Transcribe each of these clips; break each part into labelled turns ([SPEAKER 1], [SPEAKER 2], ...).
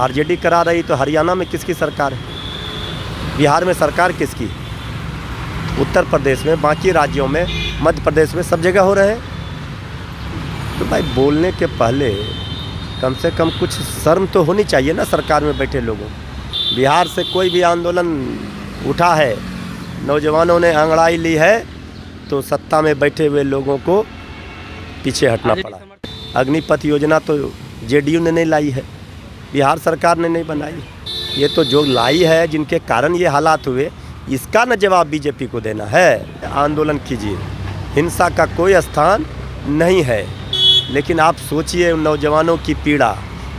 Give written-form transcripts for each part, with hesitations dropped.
[SPEAKER 1] RJD करा रही तो हरियाणा में किसकी सरकार है, बिहार में सरकार किसकी, उत्तर प्रदेश में, बाकी राज्यों में, मध्य प्रदेश में, सब जगह हो रहे हैं। तो भाई बोलने के पहले कम से कम कुछ शर्म तो होनी चाहिए ना सरकार में बैठे लोगों। बिहार से कोई भी आंदोलन उठा है, नौजवानों ने अंगड़ाई ली है, तो सत्ता में बैठे हुए लोगों को पीछे हटना पड़ा। अग्निपथ योजना तो जेडीयू ने नहीं लाई है, बिहार सरकार ने नहीं बनाई। ये तो जो लाई है, जिनके कारण ये हालात हुए, इसका न जवाब बीजेपी को देना है। आंदोलन कीजिए, हिंसा का कोई स्थान नहीं है, लेकिन आप सोचिए उन नौजवानों की पीड़ा,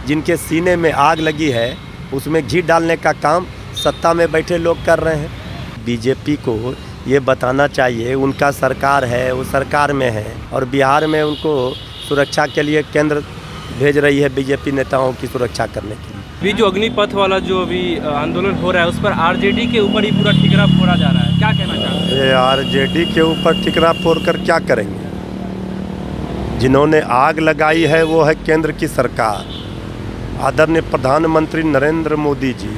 [SPEAKER 1] जिनके सीने में आग लगी है, उसमें घी डालने का काम सत्ता में बैठे लोग कर रहे हैं। बीजेपी को ये बताना चाहिए उनका सरकार है, वो सरकार में है, और बिहार में उनको सुरक्षा के लिए केंद्र भेज रही है बीजेपी नेताओं की सुरक्षा करने के लिए।
[SPEAKER 2] अभी जो अग्निपथ वाला जो अभी आंदोलन हो रहा है, उस पर आरजेडी के ऊपर ही पूरा ठिकरा फोड़ा जा रहा है, क्या कहना चाहते हैं?
[SPEAKER 1] आरजेडी के ऊपर ठिकरा फोड़ कर क्या करेंगे? जिन्होंने आग लगाई है वो है केंद्र की सरकार। आदरणीय प्रधानमंत्री नरेंद्र मोदी जी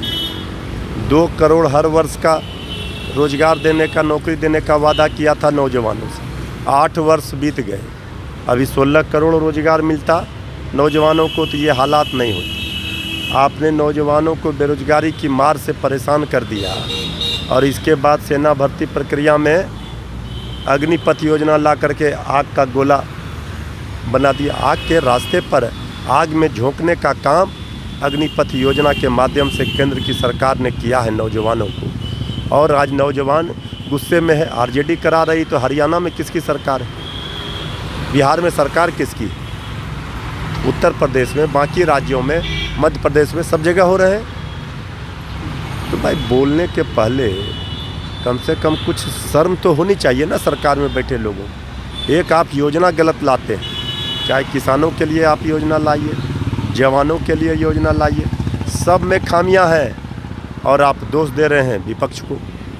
[SPEAKER 1] 2 करोड़ हर वर्ष का रोजगार देने का, नौकरी देने का वादा किया था नौजवानों से। 8 वर्ष बीत गए, अभी 16 करोड़ रोजगार मिलता नौजवानों को तो ये हालात नहीं होते। आपने नौजवानों को बेरोजगारी की मार से परेशान कर दिया, और इसके बाद सेना भर्ती प्रक्रिया में अग्निपथ योजना ला करके आग का गोला बना दिया। आग के रास्ते पर आग में झोंकने का काम अग्निपथ योजना के माध्यम से केंद्र की सरकार ने किया है नौजवानों को, और आज नौजवान गुस्से में है। आरजेडी करा रही तो हरियाणा में किसकी सरकार है, बिहार में सरकार किसकी, उत्तर प्रदेश में, बाकी राज्यों में, मध्य प्रदेश में, सब जगह हो रहे हैं। तो भाई बोलने के पहले कम से कम कुछ शर्म तो होनी चाहिए ना सरकार में बैठे लोगों। एक आप योजना गलत लाते हैं, चाहे किसानों के लिए आप योजना लाइए, जवानों के लिए योजना लाइए, सब में खामियां हैं, और आप दोष दे रहे हैं विपक्ष को।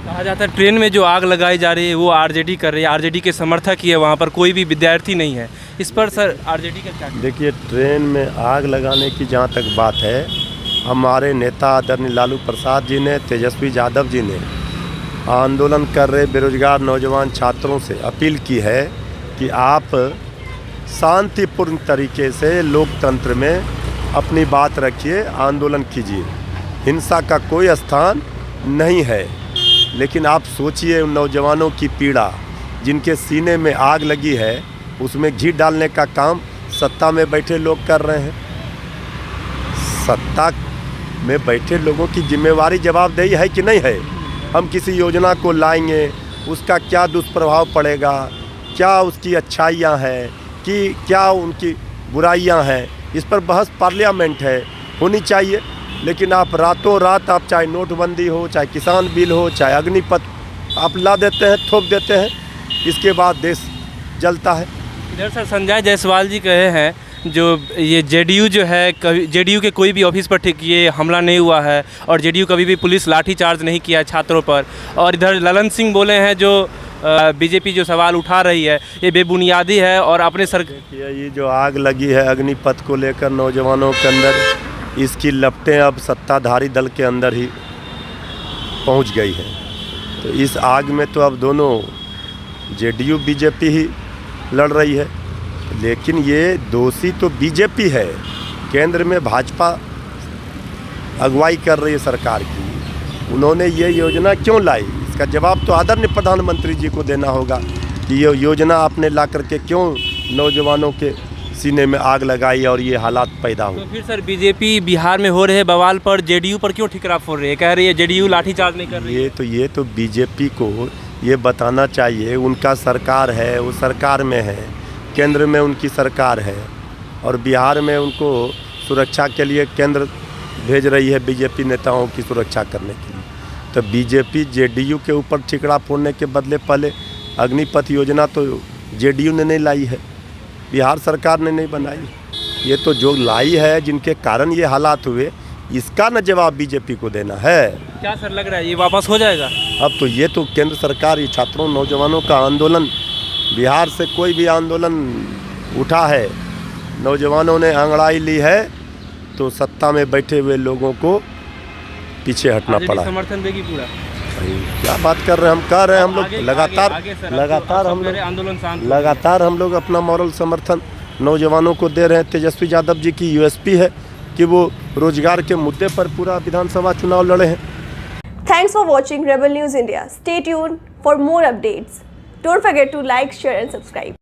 [SPEAKER 2] कहा जाता है ट्रेन में जो आग लगाई जा रही है वो आरजेडी कर रही है, आरजेडी के समर्थक ही है, वहाँ पर कोई भी विद्यार्थी नहीं है। इस पर सर आरजेडी का क्या?
[SPEAKER 1] देखिए, ट्रेन में आग लगाने की जहाँ तक बात है, हमारे नेता आदरणीय लालू प्रसाद जी ने, तेजस्वी यादव जी ने आंदोलन कर रहे बेरोजगार नौजवान छात्रों से अपील की है कि आप शांतिपूर्ण तरीके से लोकतंत्र में अपनी बात रखिए, आंदोलन कीजिए, हिंसा का कोई स्थान नहीं है। लेकिन आप सोचिए उन नौजवानों की पीड़ा, जिनके सीने में आग लगी है, उसमें घी डालने का काम सत्ता में बैठे लोग कर रहे हैं। सत्ता में बैठे लोगों की जिम्मेवारी, जवाबदेही है कि नहीं है? हम किसी योजना को लाएंगे, उसका क्या दुष्प्रभाव पड़ेगा, क्या उसकी अच्छाइयाँ हैं कि क्या उनकी बुराइयाँ हैं, इस पर बहस पार्लियामेंट है, होनी चाहिए। लेकिन आप रातों रात, आप चाहे नोटबंदी हो, चाहे किसान बिल हो, चाहे अग्निपथ, आप ला देते हैं, थोप देते हैं, इसके बाद देश जलता है।
[SPEAKER 2] इधर सर संजय जायसवाल जी कहे हैं जो ये जेडीयू जो है, कभी जेडीयू के कोई भी ऑफिस पर ठीक ये हमला नहीं हुआ है, और जेडीयू कभी भी पुलिस लाठीचार्ज नहीं किया है छात्रों पर। और इधर ललन सिंह बोले हैं जो बीजेपी जो सवाल उठा रही है ये बेबुनियादी है, और अपने
[SPEAKER 1] ये जो आग लगी है अग्निपथ को लेकर नौजवानों के अंदर, इसकी लपटें अब सत्ताधारी दल के अंदर ही पहुंच गई है। तो इस आग में तो अब दोनों जेडीयू बीजेपी ही लड़ रही है, लेकिन ये दोषी तो बीजेपी है। केंद्र में भाजपा अगुवाई कर रही है सरकार की, उन्होंने ये योजना क्यों लाई, इसका जवाब तो आदरणीय प्रधानमंत्री जी को देना होगा कि ये योजना आपने ला करके क्यों नौजवानों के सीने में आग लगाई और ये हालात पैदा हुए।
[SPEAKER 2] तो फिर सर बीजेपी बिहार में हो रहे बवाल पर जेडीयू पर क्यों ठिकरा फोड़ रही है? कह रही है जेडीयू लाठीचार्ज नहीं कर रही है।
[SPEAKER 1] ये तो बीजेपी को ये बताना चाहिए उनका सरकार है, वो सरकार में है, केंद्र में उनकी सरकार है, और बिहार में उनको सुरक्षा के लिए केंद्र भेज रही है बीजेपी नेताओं की सुरक्षा करने के लिए। तो बीजेपी जेडीयू के ऊपर ठिकरा फोड़ने के बदले पहले अग्निपथ योजना तो जेडीयू ने नहीं लाई है, बिहार सरकार ने नहीं बनाई। ये तो जो लाई है, जिनके कारण ये हालात हुए, इसका न जवाब बीजेपी को देना है।
[SPEAKER 2] क्या सर लग रहा है ये वापस हो जाएगा?
[SPEAKER 1] अब तो ये तो केंद्र सरकार, ये छात्रों नौजवानों का आंदोलन, बिहार से कोई भी आंदोलन उठा है, नौजवानों ने अंगड़ाई ली है, तो सत्ता में बैठे हुए लोगों को पीछे हटना
[SPEAKER 2] आरजेडी
[SPEAKER 1] पड़ा।
[SPEAKER 2] समर्थन देगी पूरा?
[SPEAKER 1] क्या बात कर रहे हैं, हम कह रहे हैं, हम लोग लगातार लगातार हम लोग अपना मॉरल समर्थन नौजवानों को दे रहे हैं। तेजस्वी यादव जी की यूएसपी है कि वो रोजगार के मुद्दे पर पूरा विधानसभा चुनाव लड़े हैं।
[SPEAKER 3] Thanks for watching Rebel News India. Stay tuned for more updates. Don't forget to like, share and subscribe.